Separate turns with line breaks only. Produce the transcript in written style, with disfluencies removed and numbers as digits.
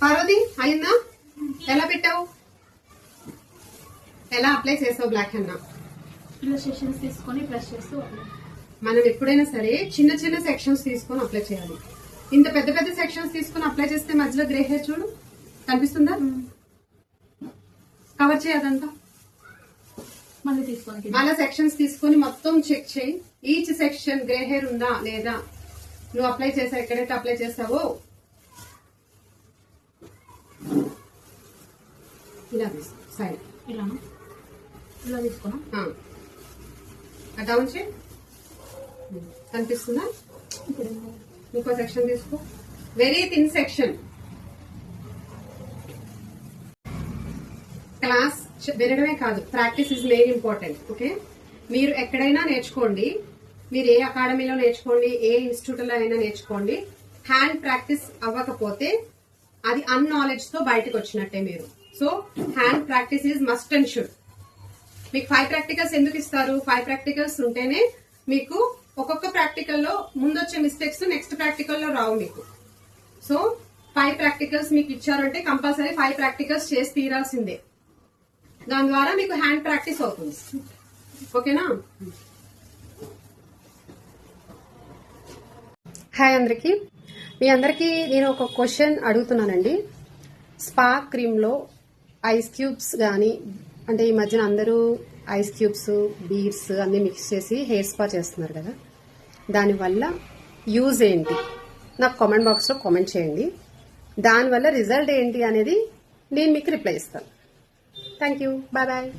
పార్వతి అయిందా? ఎలా పెట్టావు? ఎలా అప్లై చేసావు బ్లాక్ హెన్నా?
ఇలా సెషన్స్ తీసుకొని ప్రెస్ చేస్తూ
మనం ఎప్పుడైనా సరే చిన్న చిన్న సెక్షన్స్ తీసుకొని అప్లై చేయాలి. ఇంత పెద్ద పెద్ద సెక్షన్స్ తీసుకొని అప్లై చేస్తే మధ్యలో గ్రే హెయిర్ చూడు కనిపిస్తుందా? కవర్ చేయదంతా
మళ్ళీ తీసుకొని
అలా సెక్షన్స్ తీసుకొని మొత్తం చెక్ చేయి. ఈచ్ సెక్షన్ గ్రే హెయిర్ ఉందా లేదా, నువ్వు అప్లై చేసావు ఎక్కడైతే అప్లై చేసావో ఇలా తీసుకో. సైడ్
ఇలా తీసుకున్నా
డౌన్ చేయి. కనిపిస్తుందా? ఇంకో సెక్షన్ తీసుకో. Very thin section. క్లాస్ వినడమే కాదు, practice is very important. Okay, మీరు ఎక్కడైనా నేర్చుకోండి, మీరు ఏ అకాడమీలో నేర్చుకోండి, ఏ ఇన్స్టిట్యూట్ లో అయినా నేర్చుకోండి, హ్యాండ్ ప్రాక్టీస్ అవ్వకపోతే అది అన్నాలెడ్జ్ తో బయటకు వచ్చినట్టే మీరు. So hand practice is must and should. మీకు 5 ప్రాక్టికల్స్ ఎందుకు ఇస్తారు? 5 ప్రాక్టికల్స్ ఉంటేనే మీకు ఒక్కొక్క ప్రాక్టికల్ లో ముందొచ్చే మిస్టేక్స్ నెక్స్ట్ ప్రాక్టికల్ లో రావు మీకు. సో 5 ప్రాక్టికల్స్ మీకు ఇచ్చారంటే కంపల్సరీ 5 ప్రాక్టికల్స్ చేసి తీరాల్సిందే. దాని ద్వారా మీకు హ్యాండ్ ప్రాక్టీస్ అవుతుంది. ఓకేనా? హాయ్ అందరికి. మీ అందరికి నేను ఒక క్వశ్చన్ అడుగుతున్నానండి. స్పా క్రీమ్ లో ఐస్ క్యూబ్స్ గానీ, అంటే ఈ మధ్యన అందరూ ఐస్ క్యూబ్స్, బీడ్స్ అన్ని మిక్స్ చేసి హెయిర్ స్పా చేస్తున్నారు కదా, దానివల్ల యూజ్ ఏంటి? నాకు కామెంట్ బాక్స్ లో కామెంట్ చేయండి. దానివల్ల రిజల్ట్ ఏంటి అనేది నేను మీకు రిప్లై ఇస్తాను. Thank you. Bye bye.